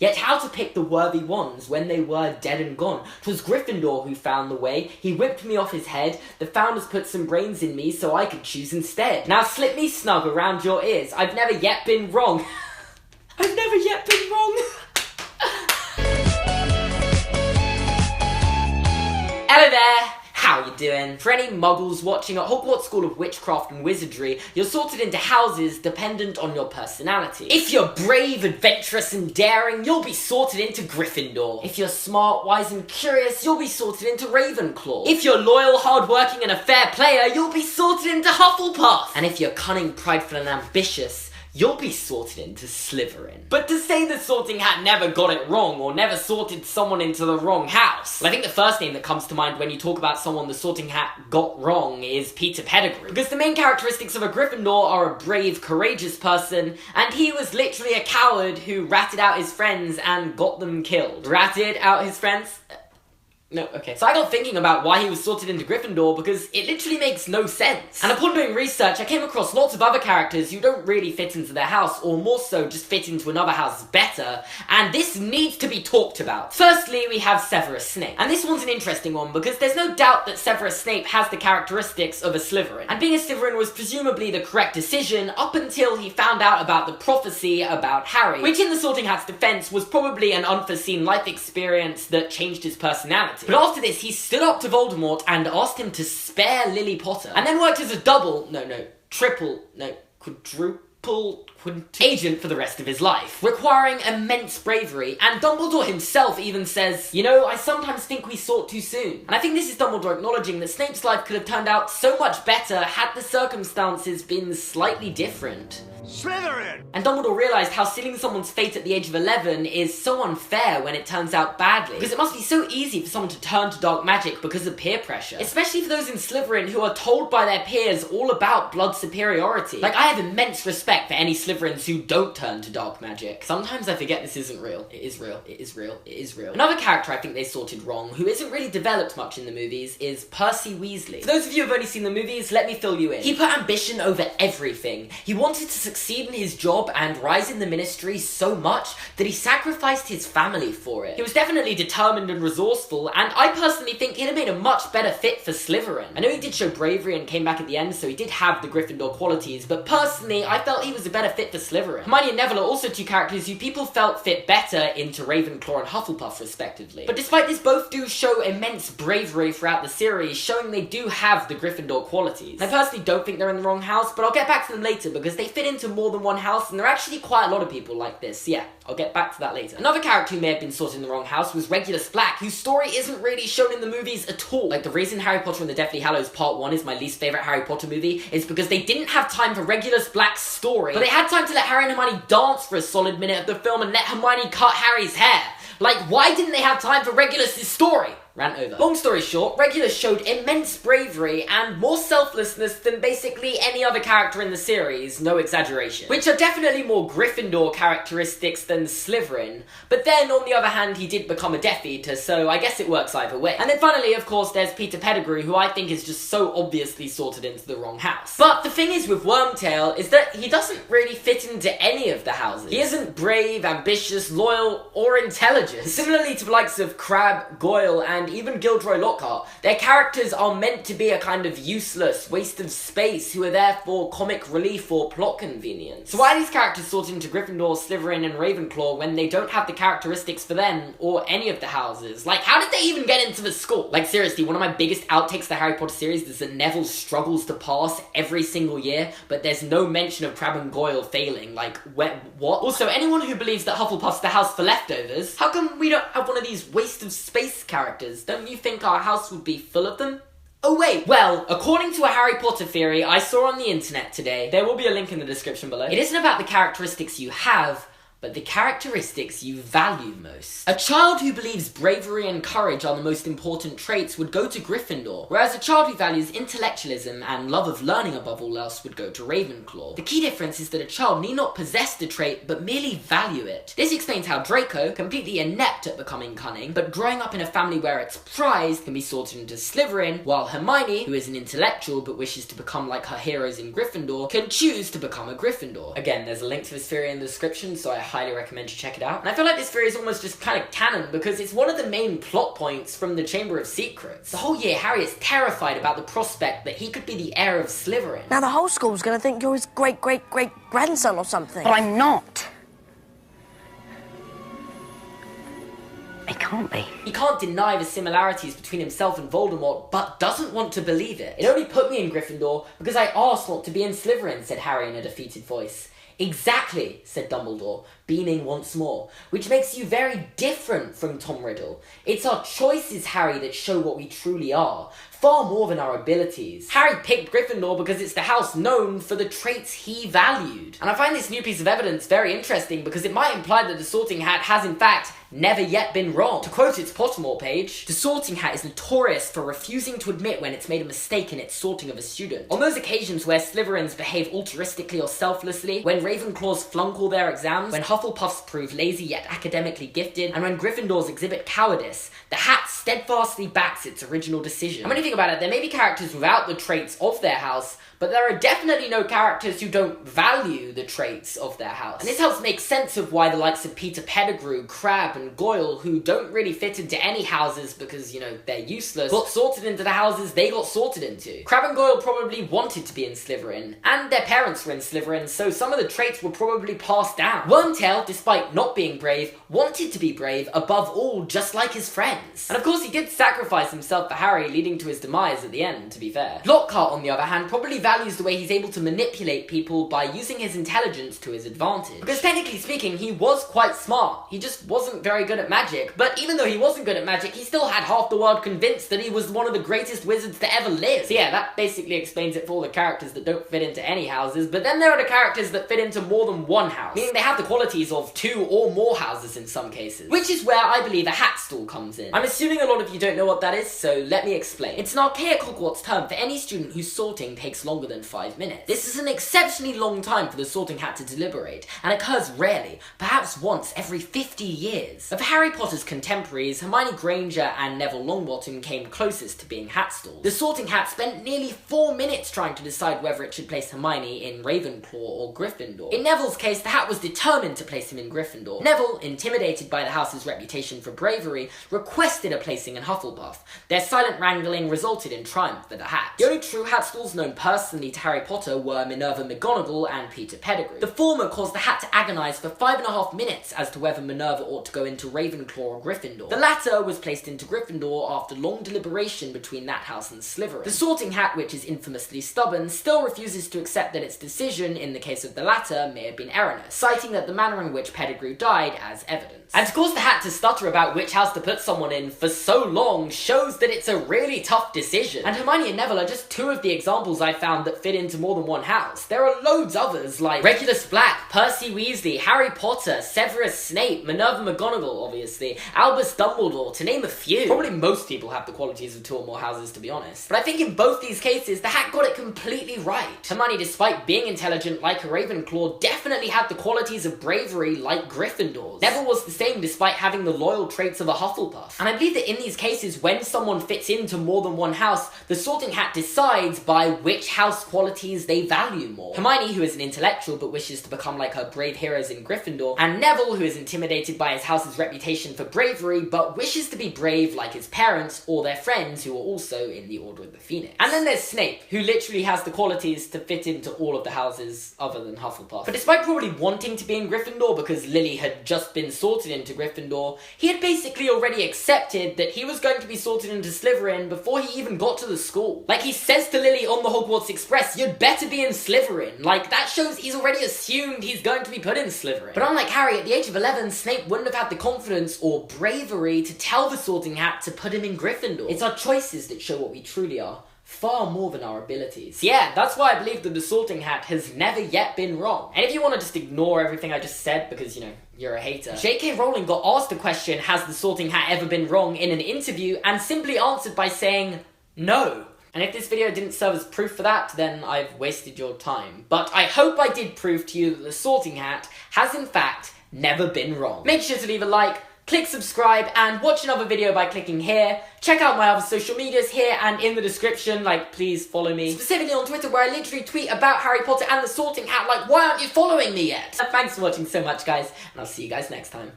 Yet how to pick the worthy ones when they were dead and gone? 'Twas Gryffindor who found the way, he whipped me off his head, the founders put some brains in me so I could choose instead. Now slip me snug around your ears, I've never yet been wrong. I've never yet been wrong. Hello there! How you doing? For any muggles watching at Hogwarts School of Witchcraft and Wizardry, you're sorted into houses dependent on your personality. If you're brave, adventurous and daring, you'll be sorted into Gryffindor. If you're smart, wise and curious, you'll be sorted into Ravenclaw. If you're loyal, hardworking and a fair player, you'll be sorted into Hufflepuff. And if you're cunning, prideful and ambitious, you'll be sorted into Slytherin. But to say the sorting hat never got it wrong, or never sorted someone into the wrong house, well, I think the first name that comes to mind when you talk about someone the sorting hat got wrong is Peter Pettigrew. Because the main characteristics of a Gryffindor are a brave, courageous person, and he was literally a coward who ratted out his friends and got them killed. Ratted out his friends? No, okay. So I got thinking about why he was sorted into Gryffindor because it literally makes no sense. And upon doing research, I came across lots of other characters who don't really fit into their house, or more so, just fit into another house better, and this needs to be talked about. Firstly, we have Severus Snape. And this one's an interesting one because there's no doubt that Severus Snape has the characteristics of a Slytherin. And being a Slytherin was presumably the correct decision up until he found out about the prophecy about Harry, which in the Sorting Hat's defense was probably an unforeseen life experience that changed his personality. But after this, he stood up to Voldemort and asked him to spare Lily Potter, and then worked as a quadruple agent for the rest of his life, requiring immense bravery, and Dumbledore himself even says, you know, I sometimes think we sort too soon. And I think this is Dumbledore acknowledging that Snape's life could have turned out so much better had the circumstances been slightly different. Slytherin! And Dumbledore realised how sealing someone's fate at the age of 11 is so unfair when it turns out badly, because it must be so easy for someone to turn to dark magic because of peer pressure, especially for those in Slytherin who are told by their peers all about blood superiority. Like, I have immense respect for any Slytherins who don't turn to dark magic. Sometimes I forget this isn't real. It is real. It is real. It is real. Another character I think they sorted wrong, who isn't really developed much in the movies, is Percy Weasley. For those of you who've only seen the movies, let me fill you in. He put ambition over everything. He wanted to succeed in his job and rise in the ministry so much that he sacrificed his family for it. He was definitely determined and resourceful, and I personally think he'd have made a much better fit for Slytherin. I know he did show bravery and came back at the end, so he did have the Gryffindor qualities, but personally, I felt he was a better fit for Slytherin. Hermione and Neville are also two characters who people felt fit better into Ravenclaw and Hufflepuff, respectively. But despite this, both do show immense bravery throughout the series, showing they do have the Gryffindor qualities. I personally don't think they're in the wrong house, but I'll get back to them later because they fit into more than one house, and there are actually quite a lot of people like this. Yeah, I'll get back to that later. Another character who may have been sorted in the wrong house was Regulus Black, whose story isn't really shown in the movies at all. Like, the reason Harry Potter and the Deathly Hallows Part 1 is my least favourite Harry Potter movie is because they didn't have time for Regulus Black's story, but they had time to let Harry and Hermione dance for a solid minute of the film and let Hermione cut Harry's hair. Like, why didn't they have time for Regulus' story? Rant over. Long story short, Regulus showed immense bravery and more selflessness than basically any other character in the series, no exaggeration. Which are definitely more Gryffindor characteristics than Slytherin, but then on the other hand he did become a Death Eater, so I guess it works either way. And then finally, of course, there's Peter Pettigrew, who I think is just so obviously sorted into the wrong house. But the thing is with Wormtail is that he doesn't really fit into any of the houses. He isn't brave, ambitious, loyal, or intelligent. Similarly to the likes of Crabbe, Goyle, and even Gilderoy Lockhart, their characters are meant to be a kind of useless waste of space who are there for comic relief or plot convenience. So why are these characters sorted into Gryffindor, Slytherin, and Ravenclaw when they don't have the characteristics for them or any of the houses? Like, how did they even get into the school? Like, seriously, one of my biggest outtakes of the Harry Potter series is that Neville struggles to pass every single year, but there's no mention of Crabbe and Goyle failing. Like, what? Also, anyone who believes that Hufflepuff's the house for leftovers, how come we don't have one of these waste of space characters? Don't you think our house would be full of them? Oh wait, well, according to a Harry Potter theory I saw on the internet today, there will be a link in the description below, it isn't about the characteristics you have, but the characteristics you value most. A child who believes bravery and courage are the most important traits would go to Gryffindor, whereas a child who values intellectualism and love of learning above all else would go to Ravenclaw. The key difference is that a child need not possess the trait, but merely value it. This explains how Draco, completely inept at becoming cunning, but growing up in a family where it's prized, can be sorted into Slytherin, while Hermione, who is an intellectual but wishes to become like her heroes in Gryffindor, can choose to become a Gryffindor. Again, there's a link to this theory in the description, so I highly recommend you check it out. And I feel like this theory is almost just kind of canon because it's one of the main plot points from the Chamber of Secrets. The whole year, Harry is terrified about the prospect that he could be the heir of Slytherin. Now the whole school's gonna think you're his great-great-great-grandson or something. But I'm not. I can't be. He can't deny the similarities between himself and Voldemort, but doesn't want to believe it. It only put me in Gryffindor because I asked not to be in Slytherin, said Harry in a defeated voice. Exactly, said Dumbledore, beaming once more, which makes you very different from Tom Riddle. It's our choices, Harry, that show what we truly are, far more than our abilities. Harry picked Gryffindor because it's the house known for the traits he valued. And I find this new piece of evidence very interesting because it might imply that the Sorting Hat has in fact never yet been wrong. To quote its Pottermore page, the Sorting Hat is notorious for refusing to admit when it's made a mistake in its sorting of a student. On those occasions where Slytherins behave altruistically or selflessly, when Ravenclaws flunk all their exams, when Hufflepuffs prove lazy yet academically gifted, and when Gryffindors exhibit cowardice, the Hat steadfastly backs its original decision. And when you think about it, there may be characters without the traits of their house, but there are definitely no characters who don't value the traits of their house. And this helps make sense of why the likes of Peter Pettigrew, Crabbe, and Goyle, who don't really fit into any houses because, you know, they're useless, got sorted into the houses they got sorted into. Crabbe and Goyle probably wanted to be in Slytherin, and their parents were in Slytherin, so some of the traits were probably passed down. Wormtail, despite not being brave, wanted to be brave above all, just like his friends. And of course he did sacrifice himself for Harry, leading to his demise at the end, to be fair. Lockhart, on the other hand, probably values the way he's able to manipulate people by using his intelligence to his advantage. Because technically speaking, he was quite smart. He just wasn't very good at magic. But even though he wasn't good at magic, he still had half the world convinced that he was one of the greatest wizards to ever live. So yeah, that basically explains it for all the characters that don't fit into any houses. But then there are the characters that fit into more than one house, meaning they have the qualities of 2 or more houses in some cases. Which is where I believe a hat stall comes in. I'm assuming a lot of you don't know what that is, so let me explain. It's an archaic Hogwarts term for any student whose sorting takes longer than 5 minutes. This is an exceptionally long time for the Sorting Hat to deliberate, and occurs rarely, perhaps once every 50 years. Of Harry Potter's contemporaries, Hermione Granger and Neville Longbottom came closest to being hat stalls. The Sorting Hat spent nearly 4 minutes trying to decide whether it should place Hermione in Ravenclaw or Gryffindor. In Neville's case, the Hat was determined to place him in Gryffindor. Neville, intimidated by the house's reputation for bravery, requested a placing in Hufflepuff. Their silent wrangling resulted in triumph for the Hat. The only true hat stalls known personally to Harry Potter were Minerva McGonagall and Peter Pettigrew. The former caused the Hat to agonise for 5.5 minutes as to whether Minerva ought to go into Ravenclaw or Gryffindor. The latter was placed into Gryffindor after long deliberation between that house and Slytherin. The Sorting Hat, which is infamously stubborn, still refuses to accept that its decision, in the case of the latter, may have been erroneous, citing that the manner in which Pettigrew died as evidence. And to cause the Hat to stutter about which house to put someone in for so long shows that it's a really tough decision. And Hermione and Neville are just 2 of the examples I found that fit into more than one house. There are loads others like Regulus Black, Percy Weasley, Harry Potter, Severus Snape, Minerva McGonagall, obviously, Albus Dumbledore, to name a few. Probably most people have the qualities of 2 or more houses, to be honest. But I think in both these cases, the Hat got it completely right. Hermione, despite being intelligent like a Ravenclaw, definitely had the qualities of bravery like Gryffindor's. Neville was the same despite having the loyal traits of a Hufflepuff. And I believe that in these cases, when someone fits into more than one house, the Sorting Hat decides by which house qualities they value more. Hermione, who is an intellectual but wishes to become like her brave heroes in Gryffindor, and Neville, who is intimidated by his house's reputation for bravery but wishes to be brave like his parents or their friends who are also in the Order of the Phoenix. And then there's Snape, who literally has the qualities to fit into all of the houses other than Hufflepuff. But despite probably wanting to be in Gryffindor because Lily had just been sorted into Gryffindor, he had basically already accepted that he was going to be sorted into Slytherin before he even got to the school. Like, he says to Lily on the Hogwarts Express, "You'd better be in Slytherin." Like, that shows he's already assumed he's going to be put in Slytherin. But unlike Harry, at the age of 11, Snape wouldn't have had the confidence or bravery to tell the Sorting Hat to put him in Gryffindor. It's our choices that show what we truly are, far more than our abilities. Yeah, that's why I believe that the Sorting Hat has never yet been wrong. And if you want to just ignore everything I just said because, you know, you're a hater, J.K. Rowling got asked the question, has the Sorting Hat ever been wrong, in an interview, and simply answered by saying, no. And if this video didn't serve as proof for that, then I've wasted your time. But I hope I did prove to you that the Sorting Hat has in fact never been wrong. Make sure to leave a like, click subscribe, and watch another video by clicking here. Check out my other social medias here and in the description, like, please follow me. Specifically on Twitter, where I literally tweet about Harry Potter and the Sorting Hat, like, why aren't you following me yet? Thanks for watching so much, guys, and I'll see you guys next time.